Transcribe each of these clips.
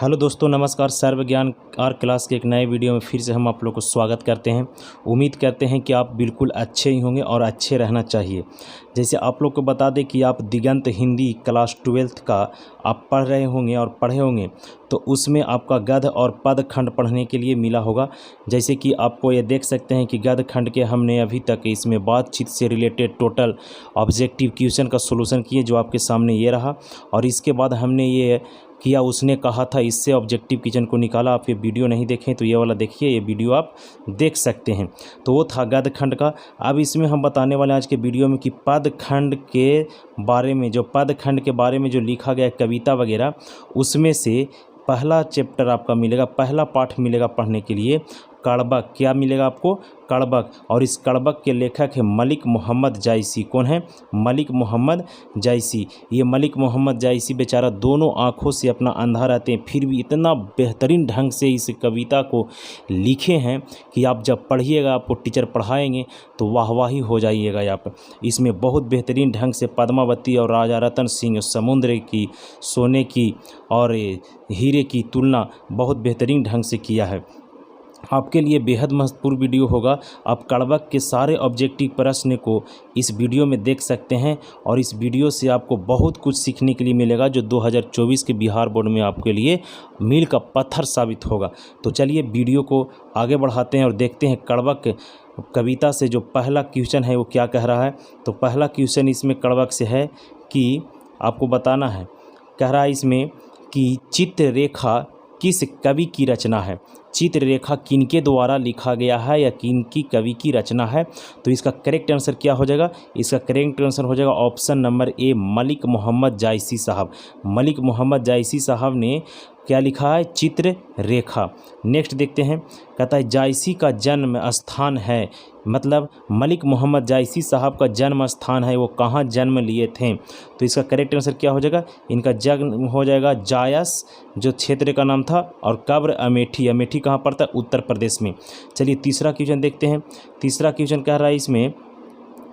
Hello दोस्तों, नमस्कार। सर्व ज्ञान आर क्लास के एक नए वीडियो में फिर से हम आप लोग को स्वागत करते हैं। उम्मीद करते हैं कि आप बिल्कुल अच्छे ही होंगे और अच्छे रहना चाहिए। जैसे आप लोग को बता दें कि आप दिगंत हिंदी क्लास 12th का आप पढ़ रहे होंगे और पढ़े होंगे, तो उसमें आपका गद्य और पद खंड पढ़ने के लिए मिला होगा। जैसे कि आपको ये देख सकते हैं कि गद्य खंड के हमने अभी तक इसमें बातचीत से रिलेटेड टोटल ऑब्जेक्टिव क्वेश्चन का सोल्यूशन किए, जो आपके सामने ये रहा। और इसके बाद हमने ये किया, उसने कहा था, इससे ऑब्जेक्टिव क्वेश्चन को निकाला। आप ये वीडियो नहीं देखें तो ये वाला देखिए, ये वीडियो आप देख सकते हैं। तो वो था गद्य खंड का। अब इसमें हम बताने वाले हैं आज के वीडियो में कि पद खंड के बारे में, जो पद खंड के बारे में जो लिखा गया कविता वगैरह, उसमें से पहला चैप्टर आपका मिलेगा, पहला पाठ मिलेगा पढ़ने के लिए। कड़बक, क्या मिलेगा आपको? कड़बक। और इस कड़बक के लेखक है मलिक मोहम्मद जायसी। कौन है? मलिक मोहम्मद जायसी। ये मलिक मोहम्मद जायसी बेचारा दोनों आँखों से अपना अंधा रहते हैं, फिर भी इतना बेहतरीन ढंग से इस कविता को लिखे हैं कि आप जब पढ़िएगा, आपको टीचर पढ़ाएंगे तो वाहवाही हो जाइएगा आप। इसमें बहुत बेहतरीन ढंग से पद्मावती और राजा रतन सिंह, समुद्र की, सोने की और हीरे की तुलना बहुत बेहतरीन ढंग से किया है। आपके लिए बेहद महत्वपूर्ण वीडियो होगा। आप कड़बक के सारे ऑब्जेक्टिव प्रश्न को इस वीडियो में देख सकते हैं और इस वीडियो से आपको बहुत कुछ सीखने के लिए मिलेगा, जो 2024 के बिहार बोर्ड में आपके लिए मील का पत्थर साबित होगा। तो चलिए वीडियो को आगे बढ़ाते हैं और देखते हैं कड़बक कविता से जो पहला क्वेश्चन है वो क्या कह रहा है। तो पहला क्वेश्चन इसमें कड़बक से है कि आपको बताना है, कह रहा है इसमें कि चित्ररेखा किस कवि की रचना है। चित्ररेखा किनके द्वारा लिखा गया है या किनकी कवि की रचना है। तो इसका करेक्ट आंसर क्या हो जाएगा? इसका करेक्ट आंसर हो जाएगा option number A, Malik Mohammad Jayasi साहब। मलिक मोहम्मद जायसी साहब ने क्या लिखा है? चित्ररेखा। नेक्स्ट देखते हैं, कहता है जायसी का जन्म स्थान है, मतलब मलिक मोहम्मद जायसी साहब का जन्म स्थान है, वो कहाँ जन्म लिए थे। तो इसका करेक्ट आंसर क्या हो जाएगा? इनका जन्म हो जाएगा जायस, जो क्षेत्र का नाम था, और कब्र अमेठी। अमेठी कहाँ पड़ता है? उत्तर प्रदेश में। चलिए तीसरा क्वेश्चन देखते हैं। तीसरा क्वेश्चन कह रहा है इसमें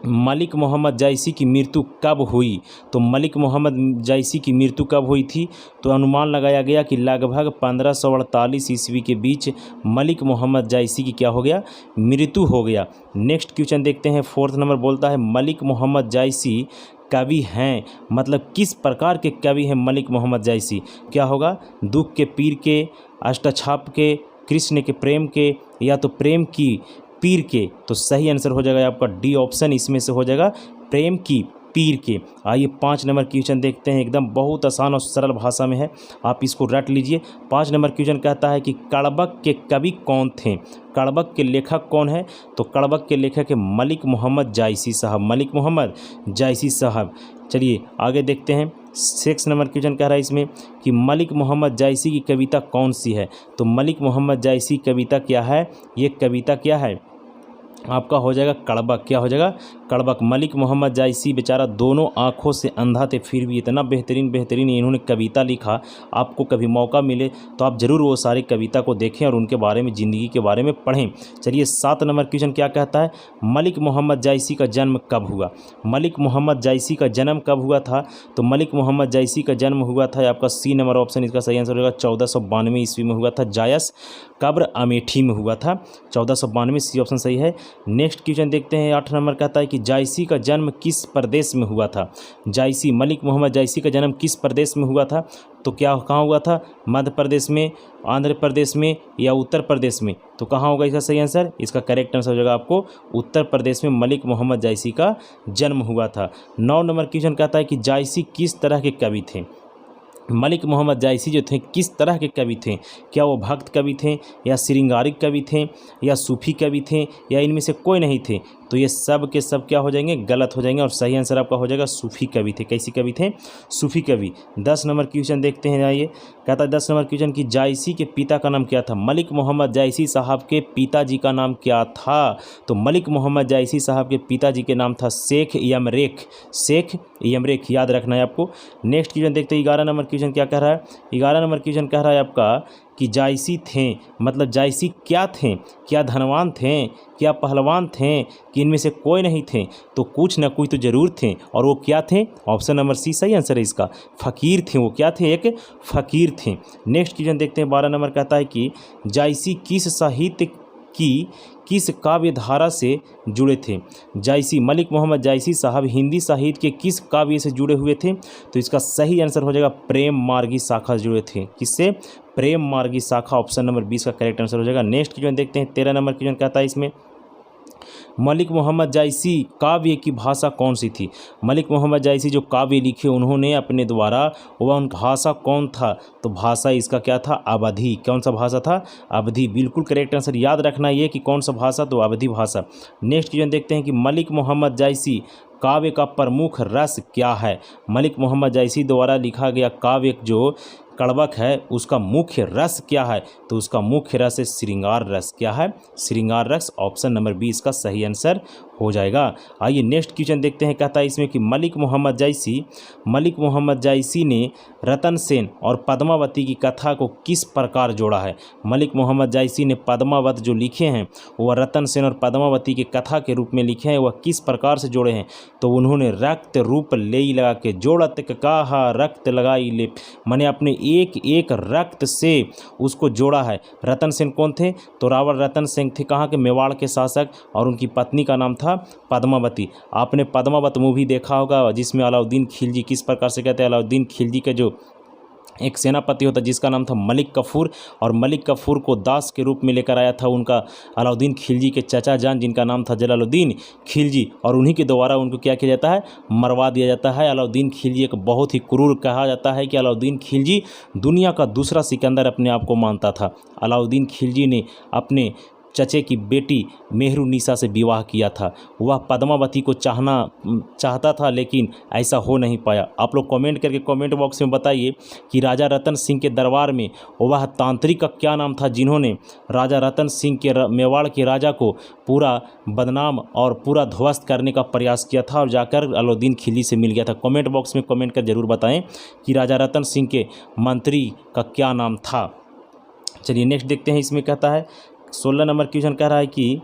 मलिक मोहम्मद जायसी की मृत्यु कब हुई। तो मलिक मोहम्मद जायसी की मृत्यु कब हुई थी? तो अनुमान लगाया गया कि लगभग 1548 ईस्वी के बीच मलिक मोहम्मद जायसी की क्या हो गया? मृत्यु हो गया। नेक्स्ट क्वेश्चन देखते हैं। फोर्थ नंबर बोलता है मलिक मोहम्मद जायसी कवि हैं, मतलब किस प्रकार के कवि हैं मलिक मोहम्मद जायसी? क्या होगा? दुख के, पीर के, अष्टछाप के, कृष्ण के प्रेम के, या तो प्रेम की पीर के। तो सही आंसर हो जाएगा आपका डी ऑप्शन, इसमें से हो जाएगा प्रेम की पीर के। आइए 5 नंबर क्वेश्चन देखते हैं। एकदम बहुत आसान और सरल भाषा में है, आप इसको रट लीजिए। 5 नंबर क्वेश्चन कहता है कि कड़बक के कवि कौन थे। कड़बक के लेखक कौन है? तो कड़बक के लेखक है मलिक मोहम्मद जायसी साहब। मलिक मोहम्मद जायसी साहब। चलिए आगे देखते हैं। 6 नंबर क्वेश्चन कह रहा है इसमें कि मलिक मोहम्मद जायसी की कविता कौन सी है। तो मलिक मोहम्मद जायसी कविता क्या है? ये कविता क्या है? आपका हो जाएगा कड़बक। क्या हो जाएगा? कड़बक। मलिक मोहम्मद जायसी बेचारा दोनों आँखों से अंधा थे, फिर भी इतना बेहतरीन इन्होंने कविता लिखा। आपको कभी मौका मिले तो आप ज़रूर वो सारी कविता को देखें और उनके बारे में, ज़िंदगी के बारे में पढ़ें। चलिए 7 नंबर क्वेश्चन क्या कहता है? मलिक मोहम्मद जायसी का जन्म कब हुआ। मलिक मोहम्मद जायसी का जन्म कब हुआ था? तो मलिक मोहम्मद जायसी का जन्म हुआ था, आपका सी नंबर ऑप्शन इसका सही आंसर होगा, 1492 ईस्वी में हुआ था। जायस, कब्र अमेठी में हुआ था। 1492 सी ऑप्शन सही है। नेक्स्ट क्वेश्चन देखते हैं। 8 नंबर कहता है कि जायसी का जन्म किस प्रदेश में हुआ था। जायसी, मलिक मोहम्मद जायसी का जन्म किस प्रदेश में हुआ था? तो क्या कहाँ हुआ था? मध्य प्रदेश में, आंध्र प्रदेश में, या उत्तर प्रदेश में। तो कहाँ होगा इसका सही आंसर? इसका करेक्ट आंसर हो जाएगा आपको उत्तर प्रदेश में मलिक मोहम्मद जायसी का जन्म हुआ था। 9 नंबर क्वेश्चन कहता है कि जायसी किस तरह के कवि थे। मलिक मोहम्मद जायसी जो थे किस तरह के कवि थे? क्या वो भक्त कवि थे, या श्रृंगारिक कवि थे, या सूफी कवि थे, या इनमें से कोई नहीं थे? तो ये सब के सब क्या हो जाएंगे? गलत हो जाएंगे, और सही आंसर आपका हो जाएगा सूफी कवि थे। कैसी कवि थे? सूफी कवि। 10 नंबर क्वेश्चन देखते हैं। आइए, कहता है 10 नंबर क्वेश्चन कि जायसी के पिता का नाम क्या था। मलिक मोहम्मद जायसी साहब के पिताजी का नाम क्या था। तो मलिक मोहम्मद जायसी साहब के पिताजी के नाम था शेख यमरेख। शेख यमरेख, याद रखना है आपको। नेक्स्ट क्वेश्चन देखते हैं। 11 नंबर क्वेश्चन क्या कह रहा है? 11 नंबर क्वेश्चन कह रहा है आपका कि जायसी थे, मतलब जायसी क्या थे, क्या धनवान थे, क्या पहलवान थे, कि इनमें से कोई नहीं थे, तो कुछ न कुछ तो जरूर थे। और वो क्या थे? ऑप्शन नंबर सी सही आंसर है इसका, फ़कीर थे। वो क्या थे? एक फ़कीर थे। नेक्स्ट क्वेश्चन देखते हैं, 12 नंबर कहता है कि जायसी किस साहित्य की किस काव्य धारा से जुड़े थे? जायसी, मलिक मोहम्मद जायसी साहब हिंदी साहित्य के किस काव्य से जुड़े हुए थे? तो इसका सही आंसर हो जाएगा प्रेम मार्गी शाखा से जुड़े थे। किससे? प्रेम मार्गी शाखा, ऑप्शन नंबर 20 का करेक्ट आंसर हो जाएगा। नेक्स्ट क्वेश्चन देखते हैं, 13 नंबर क्वेश्चन कहता है इसमें, मलिक मोहम्मद जायसी काव्य की भाषा कौन सी थी? मलिक मोहम्मद जायसी जो काव्य लिखे उन्होंने अपने द्वारा, वह उन भाषा कौन था? तो भाषा इसका क्या था? अवधी। कौन सा भाषा था? अवधी। बिल्कुल करेक्ट आंसर, याद रखना ये कि कौन सा भाषा, तो अवधी भाषा। नेक्स्ट क्वेश्चन देखते हैं कि मलिक मोहम्मद जायसी काव्य का प्रमुख रस क्या है? मलिक मोहम्मद जायसी द्वारा लिखा गया काव्य जो कड़बक है उसका मुख्य रस क्या है? तो उसका मुख्य रस है श्रृंगार रस। क्या है? श्रृंगार रस। ऑप्शन नंबर 20 का सही आंसर हो जाएगा। आइए नेक्स्ट क्वेश्चन देखते हैं, कहता है इसमें कि मलिक मोहम्मद जायसी ने रतन सेन और पद्मावती की कथा को किस प्रकार जोड़ा है? मलिक मोहम्मद जायसी ने पद्मावत जो लिखे हैं वह रतन सेन और पद्मावती की कथा के रूप में लिखे हैं, वह किस प्रकार से जोड़े हैं? तो उन्होंने रक्त रूप ले लगा के जोड़त कहा रक्त लगाई ले, मैंने अपने एक एक रक्त से उसको जोड़ा है। रतन सेन कौन थे? तो रावण रतन सेन थे, कहाँ के? मेवाड़ के शासक, और उनकी पत्नी का नाम था पद्मावती। आपने पद्मावत मूवी देखा होगा जिसमें अलाउद्दीन खिलजी, किस प्रकार से कहते हैं, अलाउद्दीन खिलजी का जो एक सेनापति होता जिसका नाम था मलिक कफूर, और मलिक कफूर को दास के रूप में लेकर आया था उनका अलाउद्दीन खिलजी के चचा जान, जिनका नाम था जलालुद्दीन खिलजी, और उन्हीं के द्वारा उनको क्या किया जाता है? मरवा दिया जाता है। अलाउद्दीन खिलजी एक बहुत ही क्रूर, कहा जाता है कि अलाउद्दीन खिलजी दुनिया का दूसरा सिकंदर अपने आप को मानता था। अलाउद्दीन खिलजी ने अपने चचे की बेटी मेहरुनिसा से विवाह किया था। वह पद्मावती को चाहता था, लेकिन ऐसा हो नहीं पाया। आप लोग कमेंट करके कमेंट बॉक्स में बताइए कि राजा रतन सिंह के दरबार में वह तांत्रिक का क्या नाम था जिन्होंने राजा रतन सिंह के मेवाड़ के राजा को पूरा बदनाम और पूरा ध्वस्त करने का प्रयास किया था और जाकर अलाउद्दीन खिलजी से मिल गया था। कमेंट बॉक्स में कमेंट कर जरूर बताएं कि राजा रतन सिंह के मंत्री का क्या नाम था। चलिए नेक्स्ट देखते हैं, इसमें कहता है 16 नंबर क्वेश्चन कह रहा है कि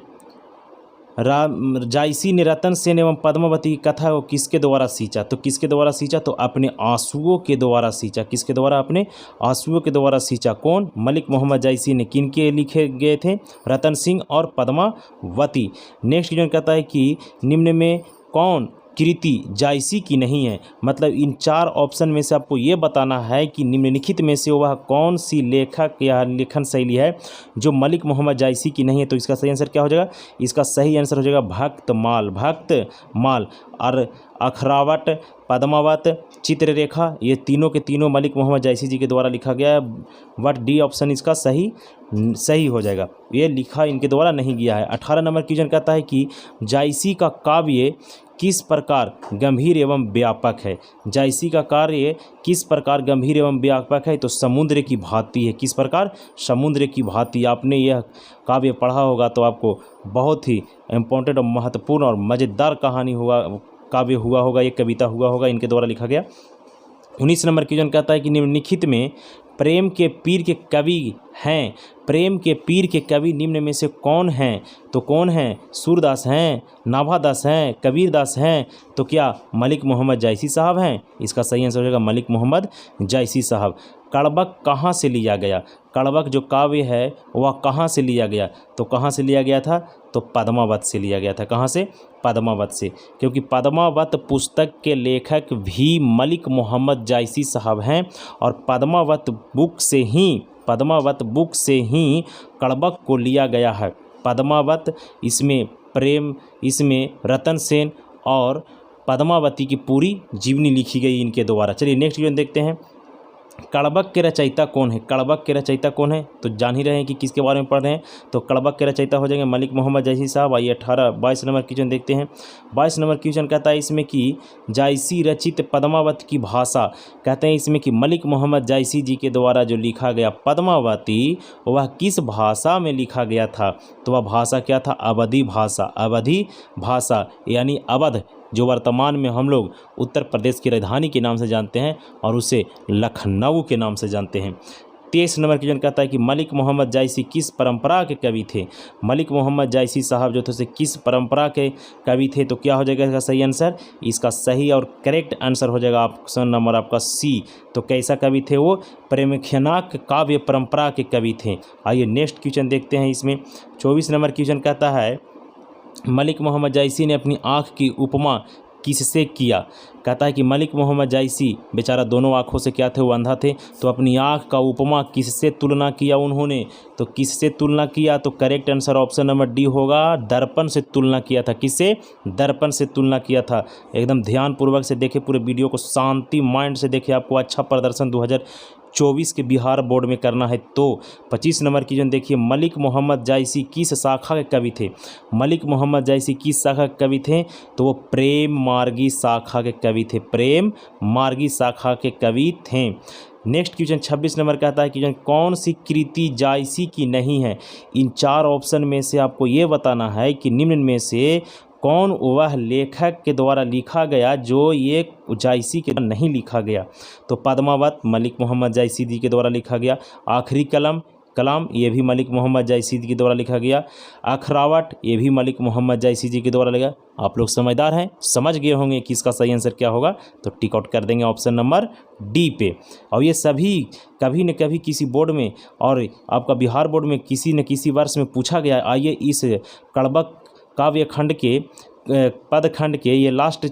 जायसी ने रतन सेन एवं पद्मावती की कथा को किसके द्वारा सींचा? तो किसके द्वारा सींचा? तो अपने आंसुओं के द्वारा सींचा। किसके द्वारा? अपने आंसुओं के द्वारा सींचा। कौन? मलिक मोहम्मद जायसी ने। किनके लिखे गए थे? रतन सिंह और पद्मावती। नेक्स्ट क्वेश्चन कहता है कि निम्न में कौन कृति जायसी की नहीं है? मतलब इन 4 ऑप्शन में से आपको ये बताना है कि निम्नलिखित में से वह कौन सी लेखक या लेखन शैली है जो मलिक मोहम्मद जायसी की नहीं है। तो इसका सही आंसर क्या हो जाएगा? इसका सही आंसर हो जाएगा भक्तमाल और अखरावट, पद्मावत, चित्ररेखा, ये तीनों के तीनों मलिक मोहम्मद जायसी जी के द्वारा लिखा गया है। बट डी ऑप्शन इसका सही हो जाएगा, ये लिखा इनके द्वारा नहीं गया है। 18 नंबर क्वेश्चन कहता है कि जायसी का काव्य किस प्रकार गंभीर एवं व्यापक है? जायसी का कार्य किस प्रकार गंभीर एवं व्यापक है? तो समुद्र की भांति है। किस प्रकार? समुद्र की भांति। आपने यह काव्य पढ़ा होगा तो आपको बहुत ही इम्पोर्टेंट और महत्वपूर्ण और मज़ेदार काव्य हुआ होगा, एक कविता हुआ होगा, इनके द्वारा लिखा गया। 19 नंबर क्वेश्चन कहता है कि निम्नलिखित में प्रेम के पीर के कवि हैं, प्रेम के पीर के कवि निम्न में से कौन हैं? तो कौन हैं? सूरदास हैं, नाभादास हैं, कबीरदास हैं, तो क्या मलिक मोहम्मद जायसी साहब हैं? इसका सही आंसर हो जाएगा मलिक मोहम्मद जायसी साहब। कड़बक कहाँ से लिया गया? कड़बक जो काव्य है वह कहाँ से लिया गया? तो कहाँ से लिया गया था? तो पद्मावत से लिया गया था। कहाँ से? पद्मावत से, क्योंकि पद्मावत पुस्तक के लेखक भी मलिक मोहम्मद जायसी साहब हैं और पद्मावत बुक से ही कड़बक को लिया गया है। पद्मावत, इसमें प्रेम, इसमें रतन सेन और पद्मावती की पूरी जीवनी लिखी गई इनके द्वारा। चलिए नेक्स्ट क्वेश्चन देखते हैं, कड़बक के रचयिता कौन है? कड़बक के रचयिता कौन है? तो जान ही रहे हैं कि किसके बारे में पढ़ रहे हैं। तो कड़बक के रचयिता हो जाएंगे मलिक मोहम्मद जायसी साहब। आइए 22 नंबर क्वेश्चन देखते हैं। 22 नंबर क्वेश्चन कहता है इसमें कि जायसी रचित पद्मावत की भाषा, कहते हैं इसमें कि मलिक मोहम्मद जायसी जी के द्वारा जो लिखा गया पद्मावती वह किस भाषा में लिखा गया था? तो वह भाषा क्या था? अवधी भाषा। अवधी भाषा यानी अवध, जो वर्तमान में हम लोग उत्तर प्रदेश की राजधानी के नाम से जानते हैं और उसे लखनऊ के नाम से जानते हैं। 23 नंबर क्वेश्चन कहता है कि मलिक मोहम्मद जायसी किस परंपरा के कवि थे। मलिक मोहम्मद जायसी साहब जो थे से किस परंपरा के कवि थे, तो क्या हो जाएगा इसका सही आंसर। इसका सही और करेक्ट आंसर हो जाएगा ऑप्शन नंबर आपका सी। तो कैसा कवि थे वो, प्रेमख्यानाक काव्य परंपरा के कवि थे। आइए नेक्स्ट क्वेश्चन देखते हैं। इसमें 24 नंबर क्वेश्चन कहता है मलिक मोहम्मद जायसी ने अपनी आँख की उपमा किससे किया। कहता है कि मलिक मोहम्मद जायसी बेचारा दोनों आँखों से क्या थे, वो अंधा थे, तो अपनी आँख का उपमा किससे तुलना किया उन्होंने, तो किससे तुलना किया, तो correct answer option number D होगा, दर्पण से तुलना किया था। किससे, दर्पण से तुलना किया था। एकदम ध्यानपूर्वक से देखे पूरे वीडियो को, शांति माइंड से देखे, आपको अच्छा प्रदर्शन 2024 के बिहार बोर्ड में करना है। तो 25 नंबर क्वेश्चन देखिए, मलिक मोहम्मद जायसी किस शाखा के कवि थे। मलिक मोहम्मद जायसी किस शाखा के कवि थे, तो वो प्रेम मार्गी शाखा के कवि थे। प्रेम मार्गी शाखा के कवि थे। नेक्स्ट क्वेश्चन 26 नंबर कहता है कि कौन सी कृति जायसी की नहीं है। इन 4 ऑप्शन में से आपको ये बताना है कि निम्न में से कौन वह लेखक के द्वारा लिखा गया जो ये जायसी के द्वारा नहीं लिखा गया। तो पद्मावत मलिक मोहम्मद जायसी जी के द्वारा लिखा गया। आखिरी कलाम ये भी मलिक मोहम्मद जायसी जी के द्वारा लिखा गया। अखरावट ये भी मलिक मोहम्मद जायसी जी के द्वारा लिखा। आप लोग समझदार हैं, समझ गए होंगे कि इसका सही आंसर क्या होगा, तो टिक आउट कर देंगे ऑप्शन नंबर डी पे। और ये सभी कभी न कभी किसी बोर्ड में और आपका बिहार बोर्ड में किसी न किसी वर्ष में पूछा गया। आइए इस कड़बक काव्य खंड के पद खंड के ये लास्ट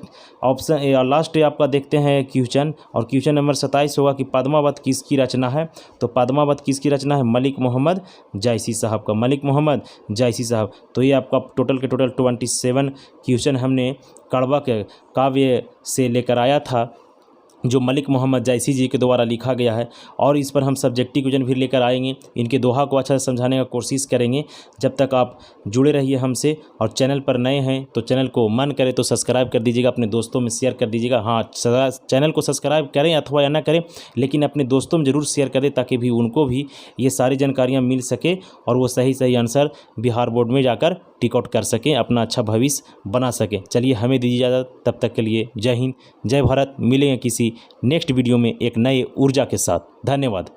ऑप्शन या लास्ट आपका देखते हैं क्वेश्चन, और क्वेश्चन नंबर 27 होगा कि पद्मावत किसकी रचना है। तो पद्मावत किसकी रचना है, मलिक मोहम्मद जायसी साहब का, मलिक मोहम्मद जायसी साहब। तो ये आपका टोटल के टोटल 27 क्वेश्चन हमने कड़बक काव्य से लेकर आया था जो मलिक मोहम्मद जायसी जी के द्वारा लिखा गया है, और इस पर हम सब्जेक्टिव क्वेश्चन भी लेकर आएंगे। इनके दोहा को अच्छा से समझाने का कोशिश करेंगे। जब तक आप जुड़े रहिए हमसे, और चैनल पर नए हैं तो चैनल को मन करे तो सब्सक्राइब कर दीजिएगा, अपने दोस्तों में शेयर कर दीजिएगा। हाँ, चैनल को सब्सक्राइब करें अथवा या ना करें, लेकिन अपने दोस्तों में ज़रूर शेयर करें ताकि भी उनको भी ये सारी जानकारियाँ मिल सके और वो सही आंसर बिहार बोर्ड में जाकर टिक आउट कर सकें, अपना अच्छा भविष्य बना सकें। चलिए हमें दीजिए इजाज़त, तब तक के लिए जय हिंद, जय भारत। मिलेंगे किसी नेक्स्ट वीडियो में एक नए ऊर्जा के साथ। धन्यवाद।